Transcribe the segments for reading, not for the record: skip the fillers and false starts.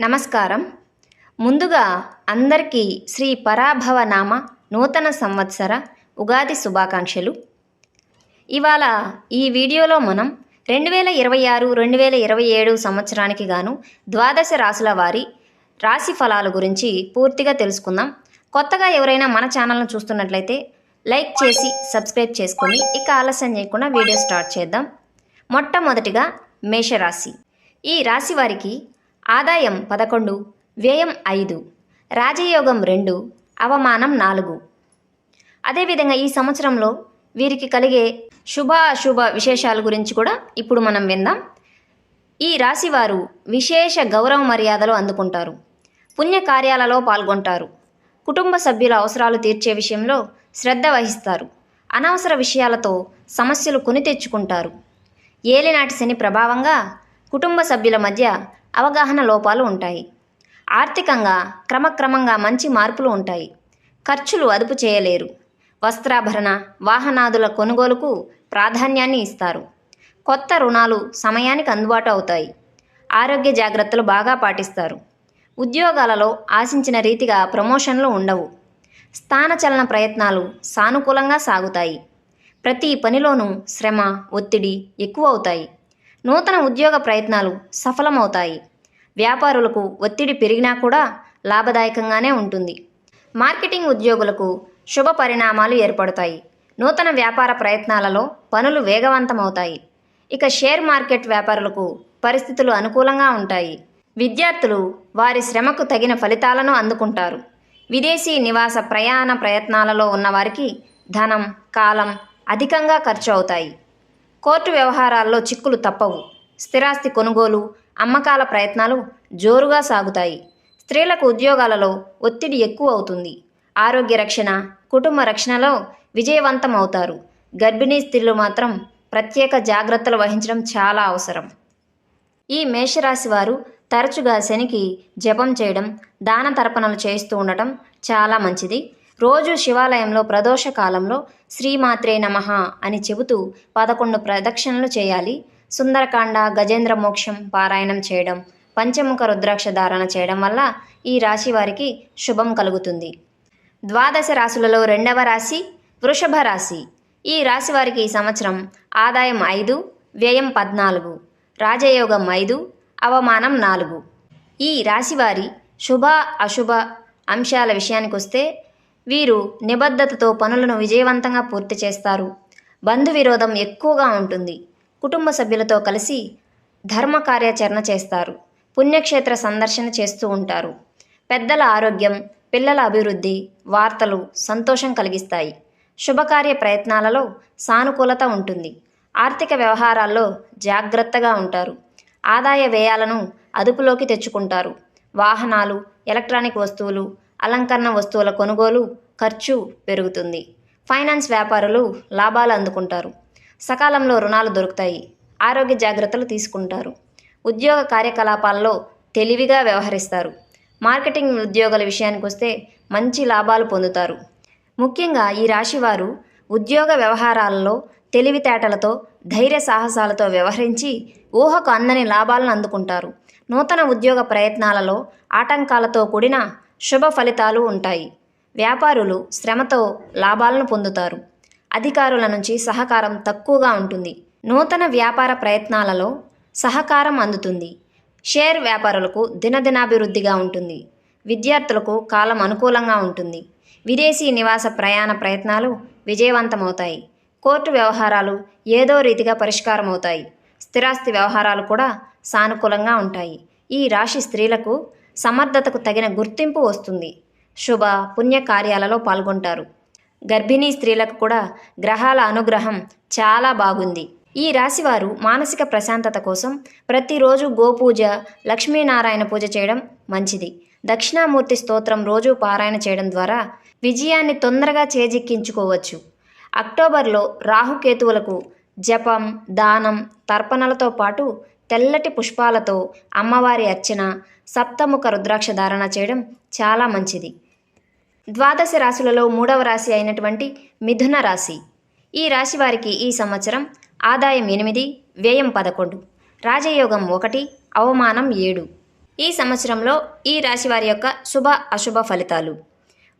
నమస్కారం. ముందుగా అందరికీ శ్రీ పరాభవనామ నూతన సంవత్సర ఉగాది శుభాకాంక్షలు. ఇవాళ ఈ వీడియోలో మనం 2026-2027 సంవత్సరానికి గాను ద్వాదశ రాశుల వారి రాశి ఫలాల గురించి పూర్తిగా తెలుసుకుందాం. కొత్తగా ఎవరైనా మన ఛానల్ను చూస్తున్నట్లయితే లైక్ చేసి సబ్స్క్రైబ్ చేసుకోండి. ఇక ఆలస్యం చేయకుండా వీడియో స్టార్ట్ చేద్దాం. మొట్టమొదటిగా మేషరాశి. ఈ రాశి వారికి ఆదాయం 11, వ్యయం 5, రాజయోగం 2, అవమానం 4. అదేవిధంగా ఈ సంవత్సరంలో వీరికి కలిగే శుభ అశుభ విశేషాల గురించి కూడా ఇప్పుడు మనం విందాం. ఈ రాశివారు విశేష గౌరవ మర్యాదలు అందుకుంటారు. పుణ్యకార్యాలలో పాల్గొంటారు. కుటుంబ సభ్యుల అవసరాలు తీర్చే విషయంలో శ్రద్ధ వహిస్తారు. అనవసర విషయాలతో సమస్యలు కొని తెచ్చుకుంటారు. ఏలినాటి శని ప్రభావంగా కుటుంబ సభ్యుల మధ్య అవగాహన లోపాలు ఉంటాయి. ఆర్థికంగా క్రమక్రమంగా మంచి మార్పులు ఉంటాయి. ఖర్చులు అదుపు చేయలేరు. వస్త్రాభరణ వాహనాదుల కొనుగోలుకు ప్రాధాన్యాన్ని ఇస్తారు. కొత్త రుణాలు సమయానికి అందుబాటు అవుతాయి. ఆరోగ్య జాగ్రత్తలు బాగా పాటిస్తారు. ఉద్యోగాలలో ఆశించిన రీతిగా ప్రమోషన్లు ఉండవు. స్థానచలన ప్రయత్నాలు సానుకూలంగా సాగుతాయి. ప్రతి పనిలోనూ శ్రమ ఒత్తిడి ఎక్కువ అవుతాయి. నూతన ఉద్యోగ ప్రయత్నాలు సఫలమవుతాయి. వ్యాపారులకు ఒత్తిడి పెరిగినా కూడా లాభదాయకంగానే ఉంటుంది. మార్కెటింగ్ ఉద్యోగులకు శుభ పరిణామాలు ఏర్పడతాయి. నూతన వ్యాపార ప్రయత్నాలలో పనులు వేగవంతమవుతాయి. ఇక షేర్ మార్కెట్ వ్యాపారులకు పరిస్థితులు అనుకూలంగా ఉంటాయి. విద్యార్థులు వారి శ్రమకు తగిన ఫలితాలను అందుకుంటారు. విదేశీ నివాస ప్రయాణ ప్రయత్నాలలో ఉన్నవారికి ధనం కాలం అధికంగా ఖర్చు అవుతాయి. కోర్టు వ్యవహారాల్లో చిక్కులు తప్పవు. స్థిరాస్తి కొనుగోలు అమ్మకాల ప్రయత్నాలు జోరుగా సాగుతాయి. స్త్రీలకు ఉద్యోగాలలో ఒత్తిడి ఎక్కువ అవుతుంది. ఆరోగ్య రక్షణ కుటుంబ రక్షణలో విజయవంతం అవుతారు. గర్భిణీ స్త్రీలు మాత్రం ప్రత్యేక జాగ్రత్తలు వహించడం చాలా అవసరం. ఈ మేషరాశి వారు తరచుగా శనికి జపం చేయడం దాన తర్పణలు చేస్తూ ఉండటం చాలా మంచిది. రోజు శివాలయంలో ప్రదోష కాలంలో శ్రీమాత్రే నమః అని చెబుతూ 11 ప్రదక్షిణలు చేయాలి. సుందరకాండ గజేంద్ర మోక్షం పారాయణం చేయడం పంచముఖ రుద్రాక్ష ధారణ చేయడం వల్ల ఈ రాశి వారికి శుభం కలుగుతుంది. ద్వాదశ రాశులలో 2వ రాశి వృషభ రాశి. ఈ రాశి వారికి ఈ సంవత్సరం ఆదాయం 5, వ్యయం 14, రాజయోగం 5, అవమానం 4. ఈ రాశివారి శుభ అశుభ అంశాల విషయానికి వస్తే వీరు నిబద్ధతతో పనులను విజయవంతంగా పూర్తి చేస్తారు. బంధు విరోధం ఎక్కువగా ఉంటుంది. కుటుంబ సభ్యులతో కలిసి ధర్మ కార్యాచరణ చేస్తారు. పుణ్యక్షేత్ర సందర్శన చేస్తూ ఉంటారు. పెద్దల ఆరోగ్యం పిల్లల అభివృద్ధి వార్తలు సంతోషం కలిగిస్తాయి. శుభకార్య ప్రయత్నాలలో సానుకూలత ఉంటుంది. ఆర్థిక వ్యవహారాల్లో జాగ్రత్తగా ఉంటారు. ఆదాయ వ్యయాలను అదుపులోకి తెచ్చుకుంటారు. వాహనాలు ఎలక్ట్రానిక్ వస్తువులు అలంకరణ వస్తువుల కొనుగోలు ఖర్చు పెరుగుతుంది. ఫైనాన్స్ వ్యాపారులు లాభాలు అందుకుంటారు. సకాలంలో రుణాలు దొరుకుతాయి. ఆరోగ్య జాగ్రత్తలు తీసుకుంటారు. ఉద్యోగ కార్యకలాపాల్లో తెలివిగా వ్యవహరిస్తారు. మార్కెటింగ్ ఉద్యోగుల విషయానికి వస్తే మంచి లాభాలు పొందుతారు. ముఖ్యంగా ఈ రాశివారు ఉద్యోగ వ్యవహారాలలో తెలివితేటలతో ధైర్య సాహసాలతో వ్యవహరించి ఊహకు అందని లాభాలను అందుకుంటారు. నూతన ఉద్యోగ ప్రయత్నాలలో ఆటంకాలతో కూడిన శుభ ఫలితాలు ఉంటాయి. వ్యాపారులు శ్రమతో లాభాలను పొందుతారు. అధికారుల నుంచి సహకారం తక్కువగా ఉంటుంది. నూతన వ్యాపార ప్రయత్నాలలో సహకారం అందుతుంది. షేర్ వ్యాపారులకు దినదినాభివృద్ధిగా ఉంటుంది. విద్యార్థులకు కాలం అనుకూలంగా ఉంటుంది. విదేశీ నివాస ప్రయాణ ప్రయత్నాలు విజయవంతమవుతాయి. కోర్టు వ్యవహారాలు ఏదో రీతిగా పరిష్కారం అవుతాయి. స్థిరాస్తి వ్యవహారాలు కూడా సానుకూలంగా ఉంటాయి. ఈ రాశి స్త్రీలకు సమర్థతకు తగిన గుర్తింపు వస్తుంది. శుభ పుణ్య కార్యాలలో పాల్గొంటారు. గర్భిణీ స్త్రీలకు కూడా గ్రహాల అనుగ్రహం చాలా బాగుంది. ఈ రాశివారు మానసిక ప్రశాంతత కోసం ప్రతిరోజు గోపూజ లక్ష్మీనారాయణ పూజ చేయడం మంచిది. దక్షిణామూర్తి స్తోత్రం రోజు పారాయణ చేయడం ద్వారా విజయాన్ని తొందరగా చేజిక్కించుకోవచ్చు. అక్టోబర్లో రాహుకేతువులకు జపం దానం తర్పణలతో పాటు తెల్లటి పుష్పాలతో అమ్మవారి అర్చన సప్తముఖ రుద్రాక్ష ధారణ చేయడం చాలా మంచిది. ద్వాదశ రాశులలో 3వ రాశి అయినటువంటి మిథున రాశి. ఈ రాశి వారికి ఈ సంవత్సరం ఆదాయం 8, వ్యయం 11, రాజయోగం 1, అవమానం 7. ఈ సంవత్సరంలో ఈ రాశి వారి యొక్క శుభ అశుభ ఫలితాలు.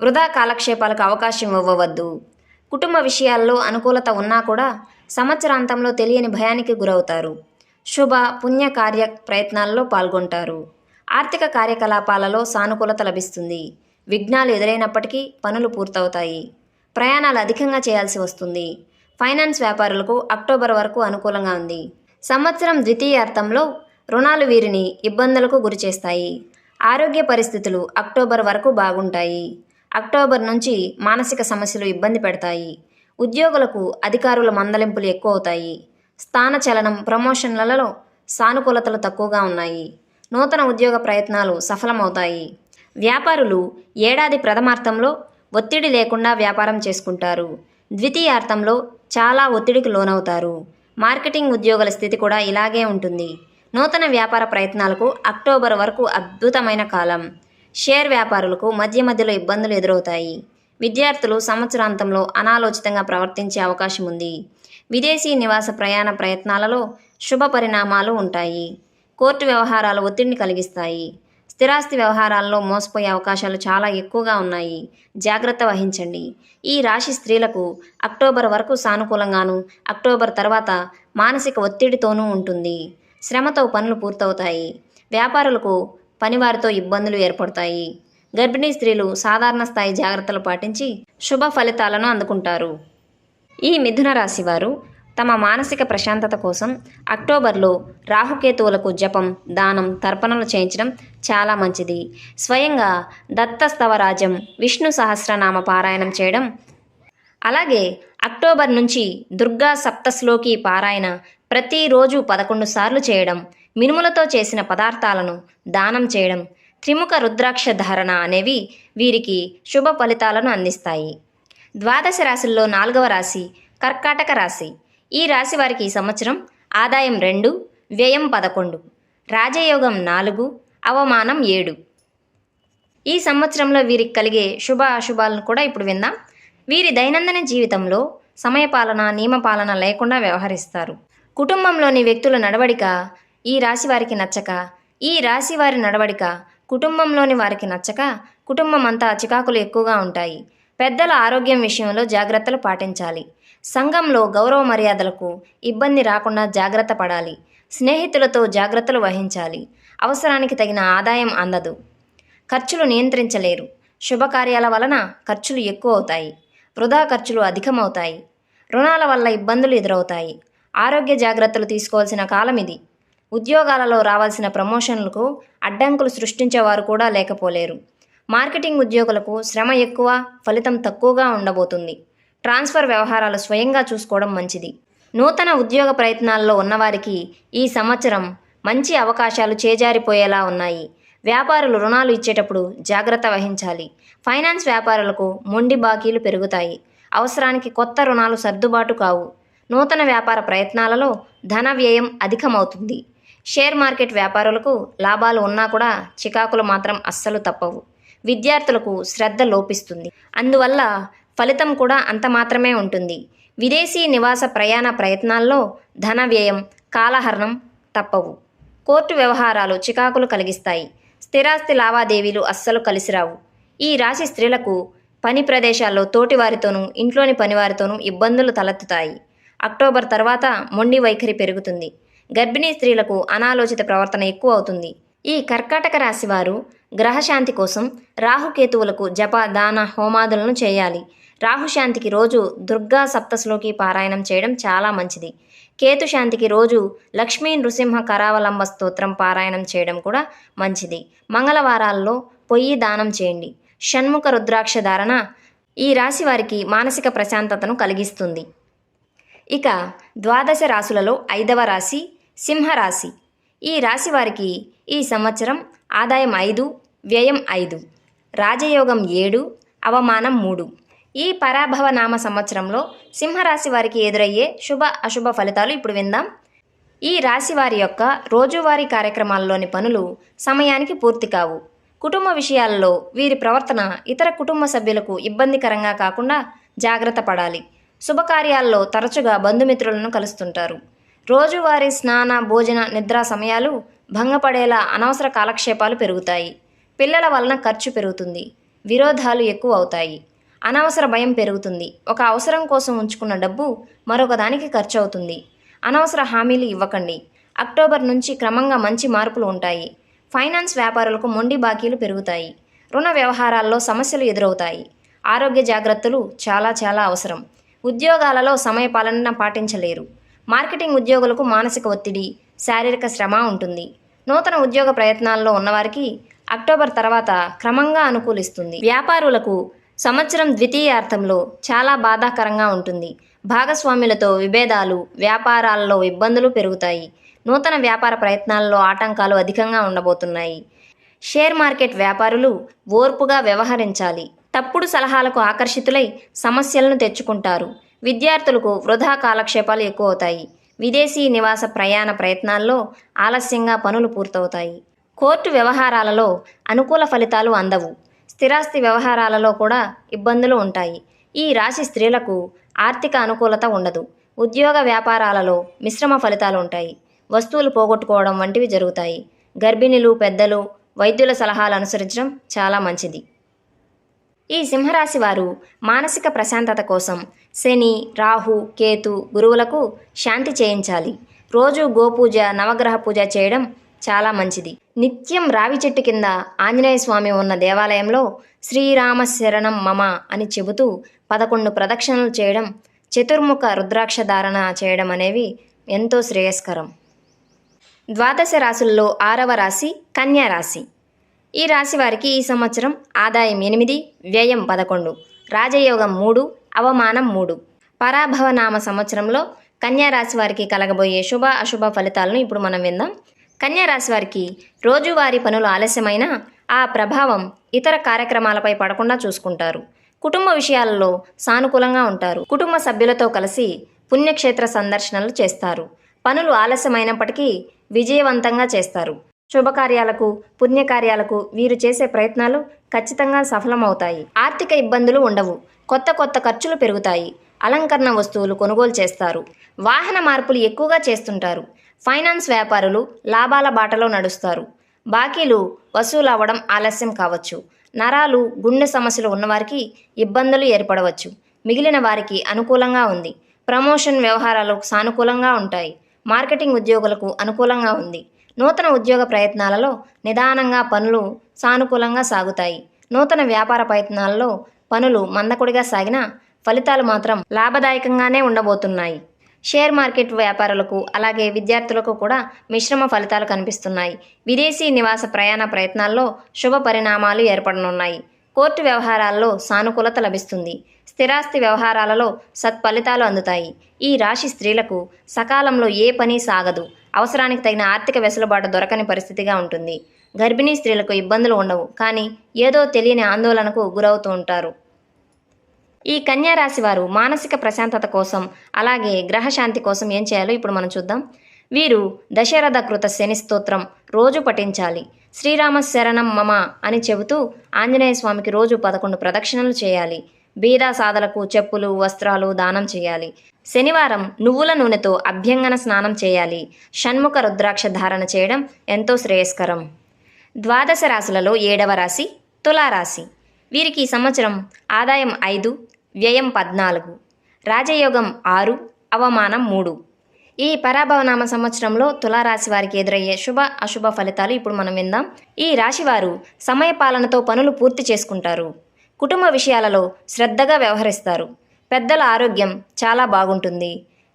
వృధా కాలక్షేపాలకు అవకాశం ఇవ్వవద్దు. కుటుంబ విషయాల్లో అనుకూలత ఉన్నా కూడా సంవత్సరాంతంలో తెలియని భయానికి గురవుతారు. శుభ పుణ్య కార్య ప్రయత్నాల్లో పాల్గొంటారు. ఆర్థిక కార్యకలాపాలలో సానుకూలత లభిస్తుంది. విఘ్నాలు ఎదురైనప్పటికీ పనులు పూర్తవుతాయి. ప్రయాణాలు అధికంగా చేయాల్సి వస్తుంది. ఫైనాన్స్ వ్యాపారులకు అక్టోబర్ వరకు అనుకూలంగా ఉంది. సంవత్సరం ద్వితీయార్థంలో రుణాలు వీరిని ఇబ్బందులకు గురిచేస్తాయి. ఆరోగ్య పరిస్థితులు అక్టోబర్ వరకు బాగుంటాయి. అక్టోబర్ నుంచి మానసిక సమస్యలు ఇబ్బంది పెడతాయి. ఉద్యోగులకు అధికారుల మందలింపులు ఎక్కువ అవుతాయి. స్థానచలనం ప్రమోషన్లలో సానుకూలతలు తక్కువగా ఉన్నాయి. నూతన ఉద్యోగ ప్రయత్నాలు సఫలమవుతాయి. వ్యాపారులు ఏడాది ప్రథమార్థంలో ఒత్తిడి లేకుండా వ్యాపారం చేసుకుంటారు. ద్వితీయార్థంలో చాలా ఒత్తిడికి లోనవుతారు. మార్కెటింగ్ ఉద్యోగుల స్థితి కూడా ఇలాగే ఉంటుంది. నూతన వ్యాపార ప్రయత్నాలకు అక్టోబర్ వరకు అద్భుతమైన కాలం. షేర్ వ్యాపారులకు మధ్య మధ్యలో ఇబ్బందులు ఎదురవుతాయి. విద్యార్థులు సంవత్సరాంతంలో అనాలోచితంగా ప్రవర్తించే అవకాశం ఉంది. విదేశీ నివాస ప్రయాణ ప్రయత్నాలలో శుభ పరిణామాలు ఉంటాయి. కోర్టు వ్యవహారాలు ఒత్తిడిని కలిగిస్తాయి. స్థిరాస్తి వ్యవహారాల్లో మోసపోయే అవకాశాలు చాలా ఎక్కువగా ఉన్నాయి. జాగ్రత్త వహించండి. ఈ రాశి స్త్రీలకు అక్టోబర్ వరకు సానుకూలంగాను, అక్టోబర్ తర్వాత మానసిక ఒత్తిడితోనూ ఉంటుంది. శ్రమతో పనులు పూర్తవుతాయి. వ్యాపారులకు పనివారితో ఇబ్బందులు ఏర్పడతాయి. గర్భిణీ స్త్రీలు సాధారణ స్థాయి జాగ్రత్తలు పాటించి శుభ ఫలితాలను అందుకుంటారు. ఈ మిథున రాశి వారు తమ మానసిక ప్రశాంతత కోసం అక్టోబర్లో రాహుకేతువులకు జపం, దానం, తర్పణలు చేయించడం చాలా మంచిది. స్వయంగా దత్తస్తవరాజం, విష్ణు సహస్రనామ పారాయణం చేయడం, అలాగే అక్టోబర్ నుంచి దుర్గా సప్తశ్లోకి పారాయణ ప్రతిరోజు 11 సార్లు చేయడం, మినుములతో చేసిన పదార్థాలను దానం చేయడం, త్రిముఖ రుద్రాక్ష ధారణ అనేవి వీరికి శుభ ఫలితాలను అందిస్తాయి. ద్వాదశ రాశుల్లో 4వ రాశి కర్కాటక రాశి. ఈ రాశి వారికి ఈ సంవత్సరం ఆదాయం 2, వ్యయం 11, రాజయోగం 4, అవమానం 7. ఈ సంవత్సరంలో వీరికి కలిగే శుభ అశుభాలను కూడా ఇప్పుడు విందాం. వీరి దైనందిన జీవితంలో సమయపాలన, నియమపాలన లేకుండా వ్యవహరిస్తారు. కుటుంబంలోని వ్యక్తుల నడవడిక ఈ రాశి వారికి నచ్చక, ఈ రాశి వారి నడవడిక కుటుంబంలోని వారికి నచ్చక కుటుంబం అంతా చికాకులు ఎక్కువగా ఉంటాయి. పెద్దల ఆరోగ్యం విషయంలో జాగ్రత్తలు పాటించాలి. సంఘంలో గౌరవ మర్యాదలకు ఇబ్బంది రాకుండా జాగ్రత్త పడాలి. స్నేహితులతో జాగ్రత్తలు వహించాలి. అవసరానికి తగిన ఆదాయం అందదు. ఖర్చులు నియంత్రించలేరు. శుభకార్యాల వలన ఖర్చులు ఎక్కువ అవుతాయి. వృధా ఖర్చులు అధికమవుతాయి. రుణాల వల్ల ఇబ్బందులు ఎదురవుతాయి. ఆరోగ్య జాగ్రత్తలు తీసుకోవాల్సిన కాలం ఇది. ఉద్యోగాలలో రావాల్సిన ప్రమోషన్లకు అడ్డంకులు సృష్టించేవారు కూడా లేకపోలేరు. మార్కెటింగ్ ఉద్యోగులకు శ్రమ ఎక్కువ, ఫలితం తక్కువగా ఉండబోతుంది. ట్రాన్స్ఫర్ వ్యవహారాలు స్వయంగా చూసుకోవడం మంచిది. నూతన ఉద్యోగ ప్రయత్నాల్లో ఉన్నవారికి ఈ సంవత్సరం మంచి అవకాశాలు చేజారిపోయేలా ఉన్నాయి. వ్యాపారులు రుణాలు ఇచ్చేటప్పుడు జాగ్రత్త వహించాలి. ఫైనాన్స్ వ్యాపారులకు మొండి బాకీలు పెరుగుతాయి. అవసరానికి కొత్త రుణాలు సర్దుబాటు కావు. నూతన వ్యాపార ప్రయత్నాలలో ధన వ్యయం అధికమవుతుంది. షేర్ మార్కెట్ వ్యాపారులకు లాభాలు ఉన్నా కూడా చికాకులు మాత్రం అస్సలు తప్పవు. విద్యార్థులకు శ్రద్ధ లోపిస్తుంది. అందువల్ల ఫలితం కూడా అంత మాత్రమే ఉంటుంది. విదేశీ నివాస ప్రయాణ ప్రయత్నాల్లో ధన వ్యయం, కాలహరణం తప్పవు. కోర్టు వ్యవహారాలు చికాకులు కలిగిస్తాయి. స్థిరాస్తి లావాదేవీలు అస్సలు కలిసిరావు. ఈ రాశి స్త్రీలకు పని ప్రదేశాల్లో తోటివారితోనూ, ఇంట్లోని పనివారితోనూ ఇబ్బందులు తలెత్తుతాయి. అక్టోబర్ తర్వాత మొండి వైఖరి పెరుగుతుంది. గర్భిణీ స్త్రీలకు అనాలోచిత ప్రవర్తన ఎక్కువ అవుతుంది. ఈ కర్కాటక రాశి వారు గ్రహశాంతి కోసం రాహుకేతువులకు జప, దాన, హోమాదులను చేయాలి. రాహుశాంతికి రోజు దుర్గా సప్తశ్లోకి పారాయణం చేయడం చాలా మంచిది. కేతు శాంతికి రోజు లక్ష్మీ నృసింహ కరావలంబ స్తోత్రం పారాయణం చేయడం కూడా మంచిది. మంగళవారాల్లో పొయ్యి దానం చేయండి. షణ్ముఖ రుద్రాక్ష ధారణ ఈ రాశి వారికి మానసిక ప్రశాంతతను కలిగిస్తుంది. ఇక ద్వాదశ రాశులలో 5వ రాశి సింహరాశి. ఈ రాశి వారికి ఈ సంవత్సరం ఆదాయం 5, వ్యయం 5, రాజయోగం 7, అవమానం 3. ఈ పరాభవ నామ సంవత్సరంలో సింహరాశి వారికి ఎదురయ్యే శుభ అశుభ ఫలితాలు ఇప్పుడు విందాం. ఈ రాశి వారి యొక్క రోజువారీ కార్యక్రమాల్లోని పనులు సమయానికి పూర్తి కావు. కుటుంబ విషయాల్లో వీరి ప్రవర్తన ఇతర కుటుంబ సభ్యులకు ఇబ్బందికరంగా కాకుండా జాగ్రత్త పడాలి. శుభకార్యాల్లో తరచుగా బంధుమిత్రులను కలుస్తుంటారు. రోజువారీ స్నాన, భోజన, నిద్ర సమయాలు భంగపడేలా అనవసర కాలక్షేపాలు పెరుగుతాయి. పిల్లల వలన ఖర్చు పెరుగుతుంది. విరోధాలు ఎక్కువ అవుతాయి. అనవసర భయం పెరుగుతుంది. ఒక అవసరం కోసం ఉంచుకున్న డబ్బు మరొక దానికి ఖర్చు అవుతుంది. అనవసర హామీలు ఇవ్వకండి. అక్టోబర్ నుంచి క్రమంగా మంచి మార్పులు ఉంటాయి. ఫైనాన్స్ వ్యాపారులకు మొండి బాకీలు పెరుగుతాయి. రుణ వ్యవహారాల్లో సమస్యలు ఎదురవుతాయి. ఆరోగ్య జాగ్రత్తలు చాలా అవసరం. ఉద్యోగాలలో సమయపాలన పాటించలేరు. మార్కెటింగ్ ఉద్యోగులకు మానసిక ఒత్తిడి, శారీరక శ్రమ ఉంటుంది. నూతన ఉద్యోగ ప్రయత్నాల్లో ఉన్నవారికి అక్టోబర్ తర్వాత క్రమంగా అనుకూలిస్తుంది. వ్యాపారులకు సంవత్సరం ద్వితీయార్థంలో చాలా బాధాకరంగా ఉంటుంది. భాగస్వాములతో విభేదాలు, వ్యాపారాల్లో ఇబ్బందులు పెరుగుతాయి. నూతన వ్యాపార ప్రయత్నాల్లో ఆటంకాలు అధికంగా ఉండబోతున్నాయి. షేర్ మార్కెట్ వ్యాపారులు ఓర్పుగా వ్యవహరించాలి. తప్పుడు సలహాలకు ఆకర్షితులై సమస్యలను తెచ్చుకుంటారు. విద్యార్థులకు వృధా కాలక్షేపాలు ఎక్కువ అవుతాయి. విదేశీ నివాస ప్రయాణ ప్రయత్నాల్లో ఆలస్యంగా పనులు పూర్తవుతాయి. కోర్టు వ్యవహారాలలో అనుకూల ఫలితాలు అందవు. స్థిరాస్తి వ్యవహారాలలో కూడా ఇబ్బందులు ఉంటాయి. ఈ రాశి స్త్రీలకు ఆర్థిక అనుకూలత ఉండదు. ఉద్యోగ వ్యాపారాలలో మిశ్రమ ఫలితాలు ఉంటాయి. వస్తువులు పోగొట్టుకోవడం వంటివి జరుగుతాయి. గర్భిణులు, పెద్దలు వైద్యుల సలహాలు అనుసరించడం చాలా మంచిది. ఈ సింహరాశి వారు మానసిక ప్రశాంతత కోసం శని, రాహు, కేతు గురువులకు శాంతి చేయించాలి. రోజు గోపూజ, నవగ్రహ పూజ చేయడం చాలా మంచిది. నిత్యం రావి చెట్టు కింద ఆంజనేయ స్వామి ఉన్న దేవాలయంలో శ్రీరామ శరణం మమ అని చెబుతూ 11 ప్రదక్షిణలు చేయడం, చతుర్ముఖ రుద్రాక్ష ధారణ చేయడం అనేవి ఎంతో శ్రేయస్కరం. ద్వాదశ రాశుల్లో 6వ రాశి కన్యా రాశి. ఈ రాశి వారికి ఈ సంవత్సరం ఆదాయం 8, వ్యయం 11, రాజయోగం 3, అవమానం 3. పరాభవనామ సంవత్సరంలో కన్యా రాశి వారికి కలగబోయే శుభ అశుభ ఫలితాలను ఇప్పుడు మనం విందాం. కన్యా రాశి వారికి రోజువారీ పనులు ఆలస్యమైనా ఆ ప్రభావం ఇతర కార్యక్రమాలపై పడకుండా చూసుకుంటారు. కుటుంబ విషయాలలో సానుకూలంగా ఉంటారు. కుటుంబ సభ్యులతో కలిసి పుణ్యక్షేత్ర సందర్శనలు చేస్తారు. పనులు ఆలస్యమైనప్పటికీ విజయవంతంగా చేస్తారు. శుభకార్యాలకు, పుణ్యకార్యాలకు వీరు చేసే ప్రయత్నాలు ఖచ్చితంగా సఫలమవుతాయి. ఆర్థిక ఇబ్బందులు ఉండవు. కొత్త ఖర్చులు పెరుగుతాయి. అలంకరణ వస్తువులు కొనుగోలు చేస్తారు. వాహన మార్పులు ఎక్కువగా చేస్తుంటారు. ఫైనాన్స్ వ్యాపారులు లాభాల బాటలో నడుస్తారు. బాకీలు వసూలు అవ్వడం ఆలస్యం కావచ్చు. నరాలు, గుండె సమస్యలు ఉన్నవారికి ఇబ్బందులు ఏర్పడవచ్చు. మిగిలిన వారికి అనుకూలంగా ఉంది. ప్రమోషన్ వ్యవహారాలు సానుకూలంగా ఉంటాయి. మార్కెటింగ్ ఉద్యోగులకు అనుకూలంగా ఉంది. నూతన ఉద్యోగ ప్రయత్నాలలో నిదానంగా పనులు సానుకూలంగా సాగుతాయి. నూతన వ్యాపార ప్రయత్నాల్లో పనులు మందకొడిగా సాగినా ఫలితాలు మాత్రం లాభదాయకంగానే ఉండబోతున్నాయి. షేర్ మార్కెట్ వ్యాపారులకు అలాగే విద్యార్థులకు కూడా మిశ్రమ ఫలితాలు కనిపిస్తున్నాయి. విదేశీ నివాస ప్రయాణ ప్రయత్నాల్లో శుభ పరిణామాలు ఏర్పడనున్నాయి. కోర్టు వ్యవహారాల్లో సానుకూలత లభిస్తుంది. స్థిరాస్తి వ్యవహారాలలో సత్ఫలితాలు అందుతాయి. ఈ రాశి స్త్రీలకు సకాలంలో ఏ పని సాగదు. అవసరానికి తగిన ఆర్థిక వెసులుబాటు దొరకని పరిస్థితిగా ఉంటుంది. గర్భిణీ స్త్రీలకు ఇబ్బందులు ఉండవు, కానీ ఏదో తెలియని ఆందోళనకు గురవుతూ ఉంటారు. ఈ కన్యా రాశి వారు మానసిక ప్రశాంతత కోసం అలాగే గ్రహశాంతి కోసం ఏం చేయాలో ఇప్పుడు మనం చూద్దాం. వీరు దశరథ కృత శని స్తోత్రం రోజు పఠించాలి. శ్రీరామ శరణం మమ అని చెబుతూ ఆంజనేయ స్వామికి రోజు 11 ప్రదక్షిణలు చేయాలి. బీద సాధలకు చెప్పులు, వస్త్రాలు దానం చేయాలి. శనివారం నువ్వుల నూనెతో అభ్యంగన స్నానం చేయాలి. షణ్ముఖ రుద్రాక్ష ధారణ చేయడం ఎంతో శ్రేయస్కరం. ద్వాదశ రాశులలో 7వ రాశి తులారాశి. వీరికి ఈ సంవత్సరం ఆదాయం 5, వ్యయం 14, రాజయోగం 6, అవమానం 3. ఈ పరాభవనామ సంవత్సరంలో తులారాశి వారికి ఎదురయ్యే శుభ అశుభ ఫలితాలు ఇప్పుడు మనం విందాం. ఈ రాశివారు సమయపాలనతో పనులు పూర్తి చేసుకుంటారు. కుటుంబ విషయాలలో శ్రద్ధగా వ్యవహరిస్తారు. పెద్దల ఆరోగ్యం చాలా బాగుంటుంది.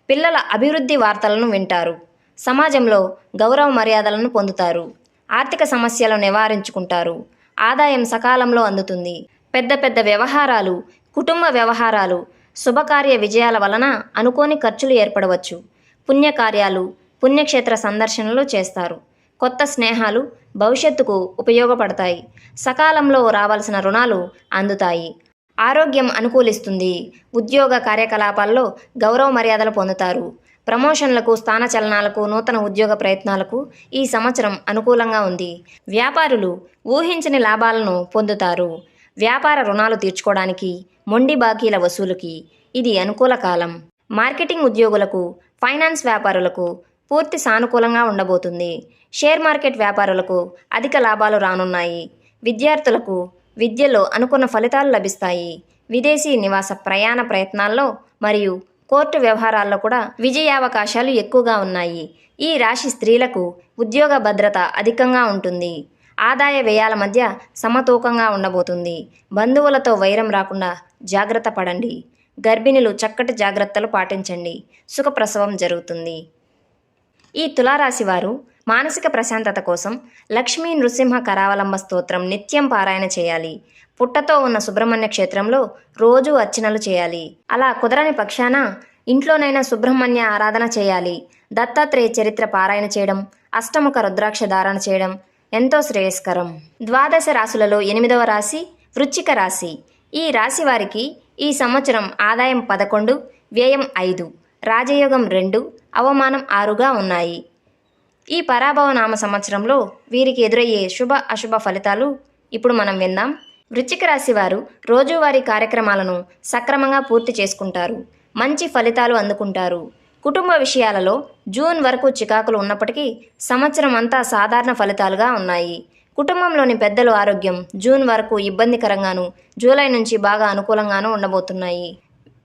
పిల్లల అభివృద్ధి వార్తలను వింటారు. సమాజంలో గౌరవ మర్యాదలను పొందుతారు. ఆర్థిక సమస్యలను నివారించుకుంటారు. ఆదాయం సకాలంలో అందుతుంది. పెద్ద వ్యవహారాలు, కుటుంబ వ్యవహారాలు, శుభకార్య విజయాల వలన అనుకోని ఖర్చులు ఏర్పడవచ్చు. పుణ్యకార్యాలు, పుణ్యక్షేత్ర సందర్శనలు చేస్తారు. కొత్త స్నేహాలు భవిష్యత్తుకు ఉపయోగపడతాయి. సకాలంలో రావాల్సిన రుణాలు అందుతాయి. ఆరోగ్యం అనుకూలిస్తుంది. ఉద్యోగ కార్యకలాపాల్లో గౌరవ మర్యాదలు పొందుతారు. ప్రమోషన్లకు, స్థానచలనాలకు, నూతన ఉద్యోగ ప్రయత్నాలకు ఈ సంవత్సరం అనుకూలంగా ఉంది. వ్యాపారులు ఊహించని లాభాలను పొందుతారు. వ్యాపార రుణాలు తీర్చుకోవడానికి, మొండి బాకీల వసూలుకి ఇది అనుకూల కాలం. మార్కెటింగ్ ఉద్యోగులకు, ఫైనాన్స్ వ్యాపారులకు పూర్తి సానుకూలంగా ఉండబోతుంది. షేర్ మార్కెట్ వ్యాపారులకు అధిక లాభాలు రానున్నాయి. విద్యార్థులకు విద్యలో అనుకున్న ఫలితాలు లభిస్తాయి. విదేశీ నివాస ప్రయాణ ప్రయత్నాల్లో మరియు కోర్టు వ్యవహారాల్లో కూడా విజయావకాశాలు ఎక్కువగా ఉన్నాయి. ఈ రాశి స్త్రీలకు ఉద్యోగ భద్రత అధికంగా ఉంటుంది. ఆదాయ వ్యయాల మధ్య సమతూకంగా ఉండబోతుంది. బంధువులతో వైరం రాకుండా జాగ్రత్త పడండి. గర్భిణులు చక్కటి జాగ్రత్తలు పాటించండి. సుఖప్రసవం జరుగుతుంది. ఈ తులారాశి వారు మానసిక ప్రశాంతత కోసం లక్ష్మీ నృసింహ కరావలంబ స్తోత్రం నిత్యం పారాయణ చేయాలి. పుట్టతో ఉన్న సుబ్రహ్మణ్య క్షేత్రంలో రోజు అర్చనలు చేయాలి. అలా కుదరని పక్షాన ఇంట్లోనైనా సుబ్రహ్మణ్య ఆరాధన చేయాలి. దత్తాత్రేయ చరిత్ర పారాయణ చేయడం, అష్టముఖ రుద్రాక్ష ధారణ చేయడం ఎంతో శ్రేయస్కరం. ద్వాదశ రాశులలో 8వ రాశి వృశ్చిక రాశి. ఈ రాశి వారికి ఈ సంవత్సరం ఆదాయం 11, వ్యయం 5, రాజయోగం 2, అవమానం 6గా ఉన్నాయి. ఈ పరాభవ నామ సంవత్సరంలో వీరికి ఎదురయ్యే శుభ అశుభ ఫలితాలు ఇప్పుడు మనం విందాం. వృశ్చిక రాశి వారు రోజువారీ కార్యక్రమాలను సక్రమంగా పూర్తి చేసుకుంటారు. మంచి ఫలితాలు అందుకుంటారు. కుటుంబ విషయాలలో జూన్ వరకు చికాకులు ఉన్నప్పటికీ సంవత్సరం అంతా సాధారణ ఫలితాలుగా ఉన్నాయి. కుటుంబంలోని పెద్దల ఆరోగ్యం జూన్ వరకు ఇబ్బందికరంగాను, జూలై నుంచి బాగా అనుకూలంగాను ఉండబోతున్నాయి.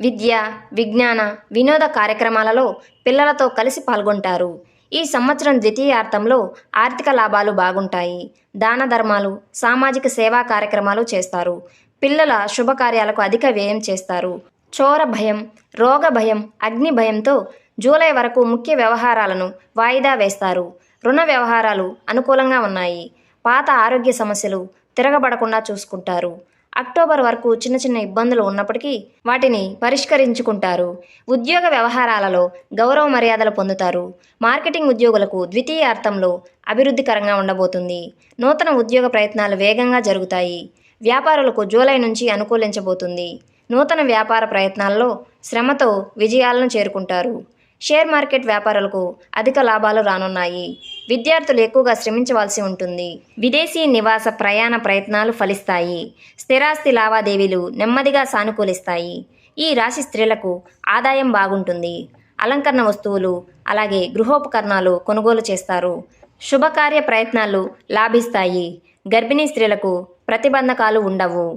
విద్య, విజ్ఞాన, వినోద కార్యక్రమాలలో పిల్లలతో కలిసి పాల్గొంటారు. ఈ సంవత్సరం ద్వితీయార్థంలో ఆర్థిక లాభాలు బాగుంటాయి. దాన ధర్మాలు, సామాజిక సేవా కార్యక్రమాలు చేస్తారు. పిల్లల శుభకార్యాలకు అధిక వ్యయం చేస్తారు. చోర భయం, రోగ భయం, అగ్ని భయంతో జూలై వరకు ముఖ్య వ్యవహారాలను వాయిదా వేస్తారు. రుణ వ్యవహారాలు అనుకూలంగా ఉన్నాయి. పాత ఆరోగ్య సమస్యలు తిరగబడకుండా చూసుకుంటారు. అక్టోబర్ వరకు చిన్న చిన్న ఇబ్బందులు ఉన్నప్పటికీ వాటిని పరిష్కరించుకుంటారు. ఉద్యోగ వ్యవహారాలలో గౌరవ మర్యాదలు పొందుతారు. మార్కెటింగ్ ఉద్యోగులకు ద్వితీయార్థంలో అభివృద్ధికరంగా ఉండబోతుంది. నూతన ఉద్యోగ ప్రయత్నాలు వేగంగా జరుగుతాయి. వ్యాపారులకు జూలై నుంచి అనుకూలించబోతుంది. నూతన వ్యాపార ప్రయత్నాల్లో శ్రమతో విజయాలను చేరుకుంటారు. షేర్ మార్కెట్ వ్యాపారులకు అధిక లాభాలు రానున్నాయి. విద్యార్థులు ఎక్కువగా శ్రమించవలసి ఉంటుంది. విదేశీ నివాస ప్రయాణ ప్రయత్నాలు ఫలిస్తాయి. స్థిరాస్తి లావాదేవీలు నెమ్మదిగా సానుకూలిస్తాయి. ఈ రాశి స్త్రీలకు ఆదాయం బాగుంటుంది. అలంకరణ వస్తువులు అలాగే గృహోపకరణాలు కొనుగోలు చేస్తారు. శుభకార్య ప్రయత్నాలు లాభిస్తాయి. గర్భిణీ స్త్రీలకు ప్రతిబంధకాలు ఉండవు.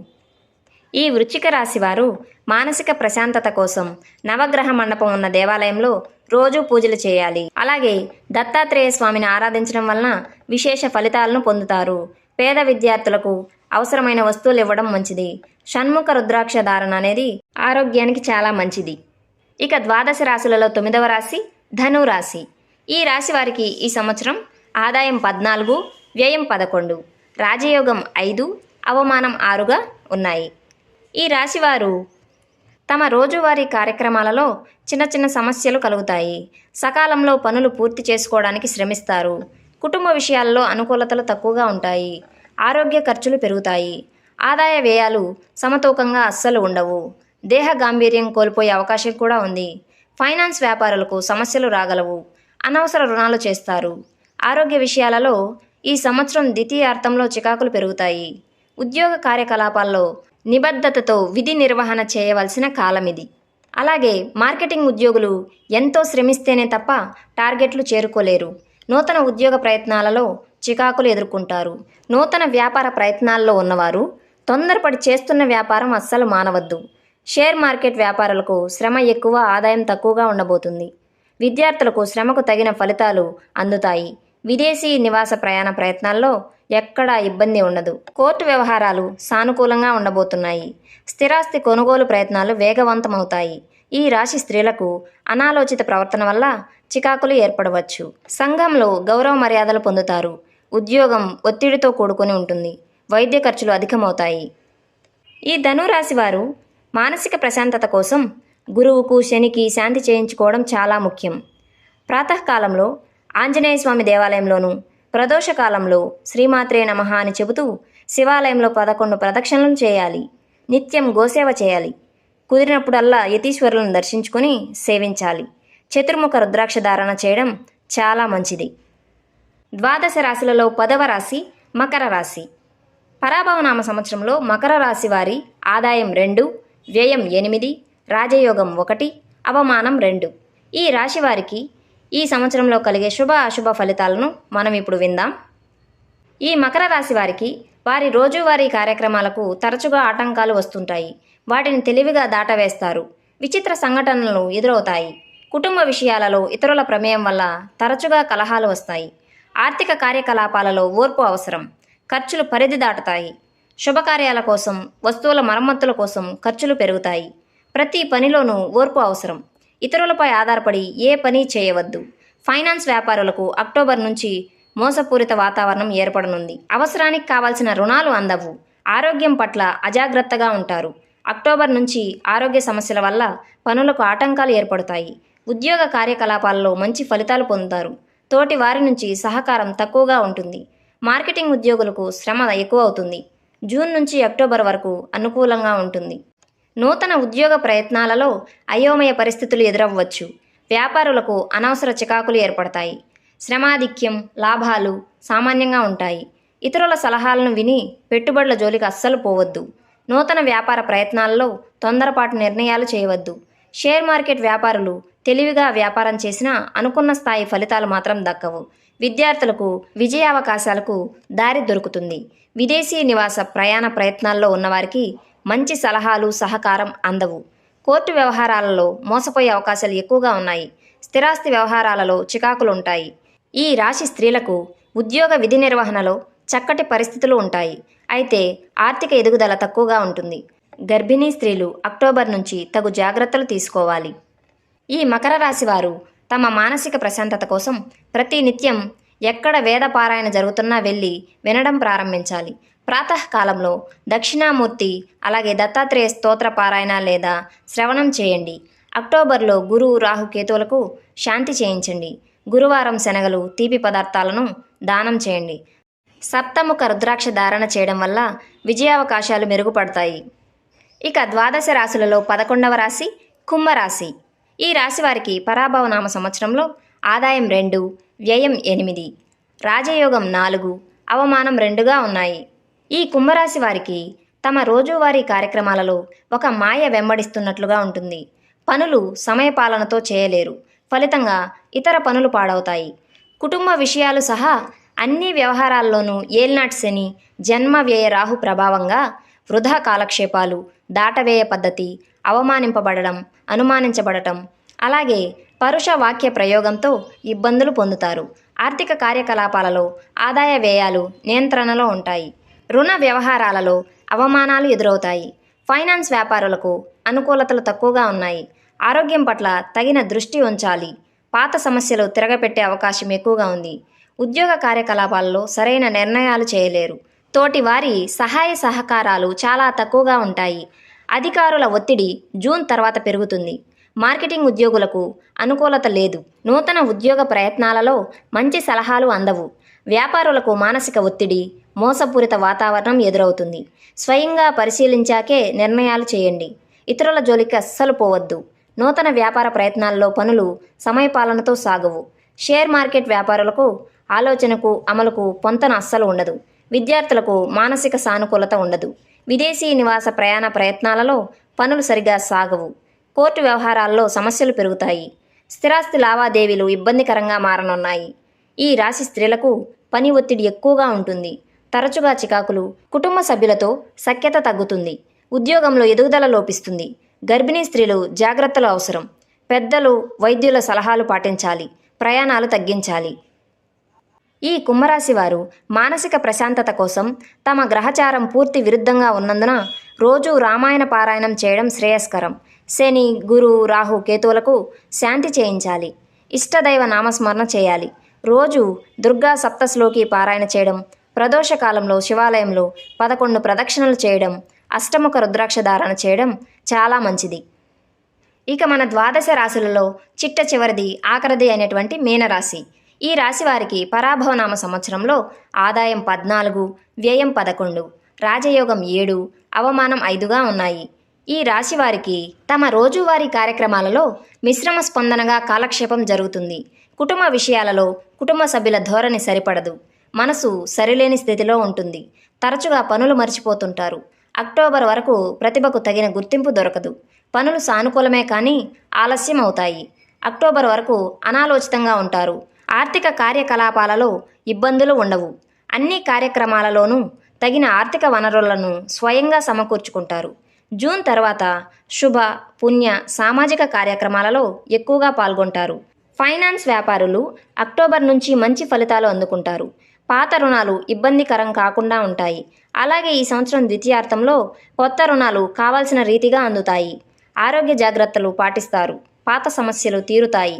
ఈ వృశ్చిక రాశి వారు మానసిక ప్రశాంతత కోసం నవగ్రహ మండపం ఉన్న దేవాలయంలో రోజు పూజలు చేయాలి. అలాగే దత్తాత్రేయ స్వామిని ఆరాధించడం వలన విశేష ఫలితాలను పొందుతారు. పేద విద్యార్థులకు అవసరమైన వస్తువులు ఇవ్వడం మంచిది. షణ్ముఖ రుద్రాక్ష ధారణ అనేది ఆరోగ్యానికి చాలా మంచిది. ఇక ద్వాదశ రాశులలో 9వ రాశి ధను రాశి. ఈ రాశి వారికి ఈ సంవత్సరం ఆదాయం 14, వ్యయం 11, రాజయోగం 5, అవమానం 6గా ఉన్నాయి. ఈ రాశివారు తమ రోజువారీ కార్యక్రమాలలో చిన్న చిన్న సమస్యలు కలుగుతాయి. సకాలంలో పనులు పూర్తి చేసుకోవడానికి శ్రమిస్తారు. కుటుంబ విషయాల్లో అనుకూలతలు తక్కువగా ఉంటాయి. ఆరోగ్య ఖర్చులు పెరుగుతాయి. ఆదాయ వ్యయాలు సమతూకంగా అస్సలు ఉండవు. దేహ గాంభీర్యం కోల్పోయే అవకాశం కూడా ఉంది. ఫైనాన్స్ వ్యాపారులకు సమస్యలు రాగలవు. అనవసర రుణాలు చేస్తారు. ఆరోగ్య విషయాలలో ఈ సంవత్సరం ద్వితీయార్థంలో చికాకులు పెరుగుతాయి. ఉద్యోగ కార్యకలాపాల్లో నిబద్ధతతో విధి నిర్వహణ చేయవలసిన కాలం ఇది. అలాగే మార్కెటింగ్ ఉద్యోగులు ఎంతో శ్రమిస్తేనే తప్ప టార్గెట్లు చేరుకోలేరు. నూతన ఉద్యోగ ప్రయత్నాలలో చికాకులు ఎదుర్కొంటారు. నూతన వ్యాపార ప్రయత్నాల్లో ఉన్నవారు తొందరపడి చేస్తున్న వ్యాపారం అస్సలు మానవద్దు. షేర్ మార్కెట్ వ్యాపారులకు శ్రమ ఎక్కువ, ఆదాయం తక్కువగా ఉండబోతుంది. విద్యార్థులకు శ్రమకు తగిన ఫలితాలు అందుతాయి. విదేశీ నివాస ప్రయాణ ప్రయత్నాల్లో ఎక్కడా ఇబ్బంది ఉండదు. కోర్టు వ్యవహారాలు సానుకూలంగా ఉండబోతున్నాయి. స్థిరాస్తి కొనుగోలు ప్రయత్నాలు వేగవంతమవుతాయి. ఈ రాశి స్త్రీలకు అనాలోచిత ప్రవర్తన వల్ల చికాకులు ఏర్పడవచ్చు. సంఘంలో గౌరవ మర్యాదలు పొందుతారు. ఉద్యోగం ఒత్తిడితో కూడుకొని ఉంటుంది. వైద్య ఖర్చులు అధికమవుతాయి. ఈ ధనురాశి వారు మానసిక ప్రశాంతత కోసం గురువుకు, శనికి శాంతి చేయించుకోవడం చాలా ముఖ్యం. ప్రాతకాలంలో ఆంజనేయ స్వామి దేవాలయంలోనూ, ప్రదోషకాలంలో శ్రీమాత్రే నమః అని చెబుతూ శివాలయంలో 11 ప్రదక్షిణలు చేయాలి. నిత్యం గోసేవ చేయాలి. కుదిరినప్పుడల్లా యతీశ్వరులను దర్శించుకొని సేవించాలి. చతుర్ముఖ రుద్రాక్ష ధారణ చేయడం చాలా మంచిది. ద్వాదశ రాశులలో 10వ రాశి మకర రాశి. పరాభవనామ సంవత్సరంలో మకర రాశి వారి ఆదాయం 2, వ్యయం 8, రాజయోగం 1, అవమానం 2. ఈ రాశి వారికి ఈ సంవత్సరంలో కలిగే శుభ అశుభ ఫలితాలను మనం ఇప్పుడు విందాం. ఈ మకర రాశి వారికి వారి రోజువారీ కార్యక్రమాలకు తరచుగా ఆటంకాలు వస్తుంటాయి. వాటిని తెలివిగా దాటవేస్తారు. విచిత్ర సంఘటనలు ఎదురవుతాయి. కుటుంబ విషయాలలో ఇతరుల ప్రమేయం వల్ల తరచుగా కలహాలు వస్తాయి. ఆర్థిక కార్యకలాపాలలో ఓర్పు అవసరం. ఖర్చులు పరిధి దాటుతాయి. శుభకార్యాల కోసం, వస్తువుల మరమ్మతుల కోసం ఖర్చులు పెరుగుతాయి. ప్రతి పనిలోనూ ఓర్పు అవసరం. ఇతరులపై ఆధారపడి ఏ పని చేయవద్దు. ఫైనాన్స్ వ్యాపారులకు అక్టోబర్ నుంచి మోసపూరిత వాతావరణం ఏర్పడనుంది. అవసరానికి కావాల్సిన రుణాలు అందవు. ఆరోగ్యం పట్ల అజాగ్రత్తగా ఉంటారు. అక్టోబర్ నుంచి ఆరోగ్య సమస్యల వల్ల పనులకు ఆటంకాలు ఏర్పడతాయి. ఉద్యోగ కార్యకలాపాలలో మంచి ఫలితాలు పొందుతారు. తోటి వారి నుంచి సహకారం తక్కువగా ఉంటుంది. మార్కెటింగ్ ఉద్యోగులకు శ్రమ ఎక్కువ అవుతుంది. జూన్ నుంచి అక్టోబర్ వరకు అనుకూలంగా ఉంటుంది. నూతన ఉద్యోగ ప్రయత్నాలలో అయోమయ పరిస్థితులు ఎదురవ్వచ్చు. వ్యాపారులకు అనవసర చికాకులు ఏర్పడతాయి. శ్రమాధిక్యం, లాభాలు సామాన్యంగా ఉంటాయి. ఇతరుల సలహాలను విని పెట్టుబడుల జోలికి అస్సలు పోవద్దు. నూతన వ్యాపార ప్రయత్నాల్లో తొందరపాటు నిర్ణయాలు చేయవద్దు. షేర్ మార్కెట్ వ్యాపారులు తెలివిగా వ్యాపారం చేసినా అనుకున్న స్థాయి ఫలితాలు మాత్రం దక్కవు. విద్యార్థులకు విజయావకాశాలకు దారి దొరుకుతుంది. విదేశీ నివాస ప్రయాణ ప్రయత్నాల్లో ఉన్నవారికి మంచి సలహాలు, సహకారం అందవు. కోర్టు వ్యవహారాలలో మోసపోయే అవకాశాలు ఎక్కువగా ఉన్నాయి. స్థిరాస్తి వ్యవహారాలలో చికాకులుంటాయి. ఈ రాశి స్త్రీలకు ఉద్యోగ విధి నిర్వహణలో చక్కటి పరిస్థితులు ఉంటాయి. అయితే ఆర్థిక ఎదుగుదల తక్కువగా ఉంటుంది. గర్భిణీ స్త్రీలు అక్టోబర్ నుంచి తగు జాగ్రత్తలు తీసుకోవాలి. ఈ మకర రాశి వారు తమ మానసిక ప్రశాంతత కోసం ప్రతి నిత్యం ఎక్కడ వేద పారాయణ జరుగుతున్నా వెళ్ళి వినడం ప్రారంభించాలి. ప్రాతకాలంలో దక్షిణామూర్తి అలాగే దత్తాత్రేయ స్తోత్ర పారాయణ లేదా శ్రవణం చేయండి. అక్టోబర్లో గురు, రాహు, కేతువులకు శాంతి చేయించండి. గురువారం శనగలు, తీపి పదార్థాలను దానం చేయండి. సప్తముఖ రుద్రాక్ష ధారణ చేయడం వల్ల విజయావకాశాలు మెరుగుపడతాయి. ఇక ద్వాదశ రాశులలో 11వ రాశి కుంభరాశి. ఈ రాశి వారికి పరాభవనామ సంవత్సరంలో ఆదాయం 2, వ్యయం 8, రాజయోగం 4, అవమానం 2గా ఉన్నాయి. ఈ కుంభరాశి వారికి తమ రోజువారీ కార్యక్రమాలలో ఒక మాయ వెంబడిస్తున్నట్లుగా ఉంటుంది. పనులు సమయపాలనతో చేయలేరు. ఫలితంగా ఇతర పనులు పాడవుతాయి. కుటుంబ విషయాలు సహా అన్ని వ్యవహారాల్లోనూ ఏల్నాటి శని, జన్మ వ్యయ రాహు ప్రభావంగా వృధా కాలక్షేపాలు, దాటవేయ పద్ధతి, అవమానింపబడడం, అనుమానించబడటం, అలాగే పరుష వాక్య ప్రయోగంతో ఇబ్బందులు పొందుతారు. ఆర్థిక కార్యకలాపాలలో ఆదాయ వ్యయాలు నియంత్రణలో ఉంటాయి. రుణ వ్యవహారాలలో అవమానాలు ఎదురవుతాయి. ఫైనాన్స్ వ్యాపారులకు అనుకూలతలు తక్కువగా ఉన్నాయి. ఆరోగ్యం పట్ల తగిన దృష్టి ఉంచాలి. పాత సమస్యలు తిరగపెట్టే అవకాశం ఎక్కువగా ఉంది. ఉద్యోగ కార్యకలాపాలలో సరైన నిర్ణయాలు చేయలేరు. తోటి వారి సహాయ సహకారాలు చాలా తక్కువగా ఉంటాయి. అధికారుల ఒత్తిడి జూన్ తర్వాత పెరుగుతుంది. మార్కెటింగ్ ఉద్యోగులకు అనుకూలత లేదు. నూతన ఉద్యోగ ప్రయత్నాలలో మంచి సలహాలు అందవు. వ్యాపారులకు మానసిక ఒత్తిడి, మోసపూరిత వాతావరణం ఎదురవుతుంది. స్వయంగా పరిశీలించాకే నిర్ణయాలు చేయండి. ఇతరుల జోలికి అస్సలు పోవద్దు. నూతన వ్యాపార ప్రయత్నాల్లో పనులు సమయపాలనతో సాగవు. షేర్ మార్కెట్ వ్యాపారులకు ఆలోచనకు, అమలుకు పొంతన అస్సలు ఉండదు. విద్యార్థులకు మానసిక సానుకూలత ఉండదు. విదేశీ నివాస ప్రయాణ ప్రయత్నాలలో పనులు సరిగా సాగవు. కోర్టు వ్యవహారాల్లో సమస్యలు పెరుగుతాయి. స్థిరాస్తి లావాదేవీలు ఇబ్బందికరంగా మారనున్నాయి. ఈ రాశి స్త్రీలకు పని ఒత్తిడి ఎక్కువగా ఉంటుంది. తరచుగా చికాకులు, కుటుంబ సభ్యులతో సఖ్యత తగ్గుతుంది. ఉద్యోగంలో ఎదుగుదల లోపిస్తుంది. గర్భిణీ స్త్రీలు జాగ్రత్తలు అవసరం. పెద్దలు, వైద్యుల సలహాలు పాటించాలి. ప్రయాణాలు తగ్గించాలి. ఈ కుంభరాశి వారు మానసిక ప్రశాంతత కోసం తమ గ్రహచారం పూర్తి విరుద్ధంగా ఉన్నందున రోజు రామాయణ పారాయణం చేయడం శ్రేయస్కరం. శని, గురు, రాహు, కేతువులకు శాంతి చేయించాలి. ఇష్టదైవ నామస్మరణ చేయాలి. రోజు దుర్గా సప్తశ్లోకి పారాయణ చేయడం, ప్రదోషకాలంలో శివాలయంలో 11 ప్రదక్షిణలు చేయడం, అష్టముఖ రుద్రాక్ష ధారణ చేయడం చాలా మంచిది. ఇక మన ద్వాదశ రాశులలో చిట్ట చివరిది, ఆఖరిది అయినటువంటి మీనరాశి. ఈ రాశి వారికి పరాభవనామ సంవత్సరంలో ఆదాయం 14, వ్యయం 11, రాజయోగం 7, అవమానం 5గా ఉన్నాయి. ఈ రాశి వారికి తమ రోజువారీ కార్యక్రమాలలో మిశ్రమ స్పందనగా కాలక్షేపం జరుగుతుంది. కుటుంబ విషయాలలో కుటుంబ సభ్యుల ధోరణి సరిపడదు. మనసు సరిలేని స్థితిలో ఉంటుంది. తరచుగా పనులు మర్చిపోతుంటారు. అక్టోబర్ వరకు ప్రతిభకు తగిన గుర్తింపు దొరకదు. పనులు సానుకూలమే కానీ ఆలస్యం అవుతాయి. అక్టోబర్ వరకు అనాలోచితంగా ఉంటారు. ఆర్థిక కార్యకలాపాలలో ఇబ్బందులు ఉండవు. అన్ని కార్యక్రమాలలోనూ తగిన ఆర్థిక వనరులను స్వయంగా సమకూర్చుకుంటారు. జూన్ తర్వాత శుభ, పుణ్య, సామాజిక కార్యక్రమాలలో ఎక్కువగా పాల్గొంటారు. ఫైనాన్స్ వ్యాపారులు అక్టోబర్ నుంచి మంచి ఫలితాలు అందుకుంటారు. పాత రుణాలు ఇబ్బందికరం కాకుండా ఉంటాయి. అలాగే ఈ సంవత్సరం ద్వితీయార్థంలో కొత్త రుణాలు కావాల్సిన రీతిగా అందుతాయి. ఆరోగ్య జాగ్రత్తలు పాటిస్తారు. పాత సమస్యలు తీరుతాయి.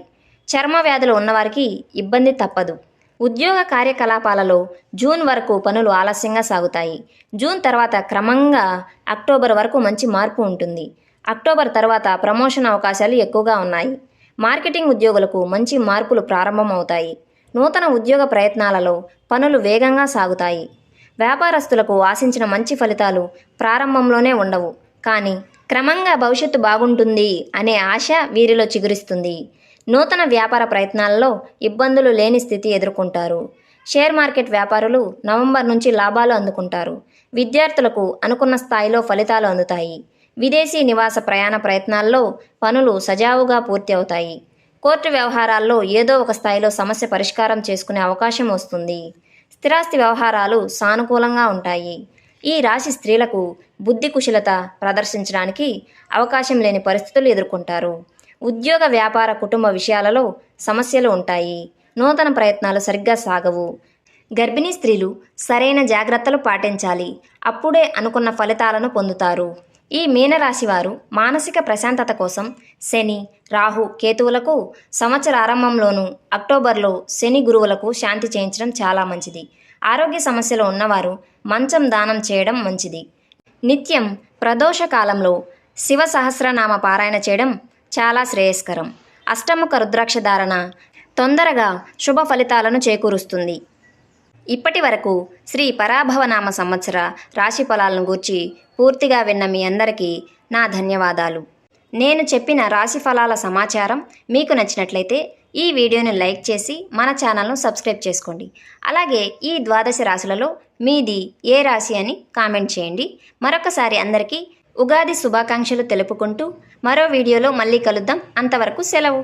చర్మ వ్యాధులు ఉన్నవారికి ఇబ్బంది తప్పదు. ఉద్యోగ కార్యకలాపాలలో జూన్ వరకు పనులు ఆలస్యంగా సాగుతాయి. జూన్ తర్వాత క్రమంగా అక్టోబర్ వరకు మంచి మార్పు ఉంటుంది. అక్టోబర్ తర్వాత ప్రమోషన్ అవకాశాలు ఎక్కువగా ఉన్నాయి. మార్కెటింగ్ ఉద్యోగులకు మంచి మార్పులు ప్రారంభమవుతాయి. నూతన ఉద్యోగ ప్రయత్నాలలో పనులు వేగంగా సాగుతాయి. వ్యాపారస్తులకు ఆశించిన మంచి ఫలితాలు ప్రారంభంలోనే ఉండవు, కానీ క్రమంగా భవిష్యత్తు బాగుంటుంది అనే ఆశ వీరిలో చిగురిస్తుంది. నూతన వ్యాపార ప్రయత్నాల్లో ఇబ్బందులు లేని స్థితి ఎదుర్కొంటారు. షేర్ మార్కెట్ వ్యాపారులు నవంబర్ నుంచి లాభాలు అందుకుంటారు. విద్యార్థులకు అనుకున్న స్థాయిలో ఫలితాలు అందుతాయి. విదేశీ నివాస ప్రయాణ ప్రయత్నాల్లో పనులు సజావుగా పూర్తి అవుతాయి. కోర్టు వ్యవహారాల్లో ఏదో ఒక స్థాయిలో సమస్య పరిష్కారం చేసుకునే అవకాశం వస్తుంది. స్థిరాస్తి వ్యవహారాలు సానుకూలంగా ఉంటాయి. ఈ రాశి స్త్రీలకు బుద్ధి కుశలత ప్రదర్శించడానికి అవకాశం లేని పరిస్థితులు ఎదుర్కొంటారు. ఉద్యోగ, వ్యాపార, కుటుంబ విషయాలలో సమస్యలు ఉంటాయి. నూతన ప్రయత్నాలు సరిగ్గా సాగవు. గర్భిణీ స్త్రీలు సరైన జాగ్రత్తలు పాటించాలి. అప్పుడే అనుకున్న ఫలితాలను పొందుతారు. ఈ మీనరాశి వారు మానసిక ప్రశాంతత కోసం శని, రాహు, కేతువులకు సంవత్సర ఆరంభంలోనూ అక్టోబర్లో శని, గురువులకు శాంతి చేయించడం చాలా మంచిది. ఆరోగ్య సమస్యలు ఉన్నవారు మంచం దానం చేయడం మంచిది. నిత్యం ప్రదోష కాలంలో శివ సహస్రనామ పారాయణ చేయడం చాలా శ్రేయస్కరం. అష్టముఖ రుద్రాక్ష ధారణ తొందరగా శుభ ఫలితాలను చేకూరుస్తుంది. ఇప్పటి వరకు శ్రీ పరాభవనామ సంవత్సర రాశి ఫలాలను గూర్చి పూర్తిగా విన్న మీ అందరికీ నా ధన్యవాదాలు. నేను చెప్పిన రాశి ఫలాల సమాచారం మీకు నచ్చినట్లయితే ఈ వీడియోని లైక్ చేసి మన ఛానల్ను సబ్స్క్రైబ్ చేసుకోండి. అలాగే ఈ 12 రాశులలో మీది ఏ రాశి అని కామెంట్ చేయండి. మరొకసారి అందరికీ ఉగాది శుభాకాంక్షలు తెలుపుకుంటూ మరో వీడియోలో మళ్ళీ కలుద్దాం. అంతవరకు సెలవు.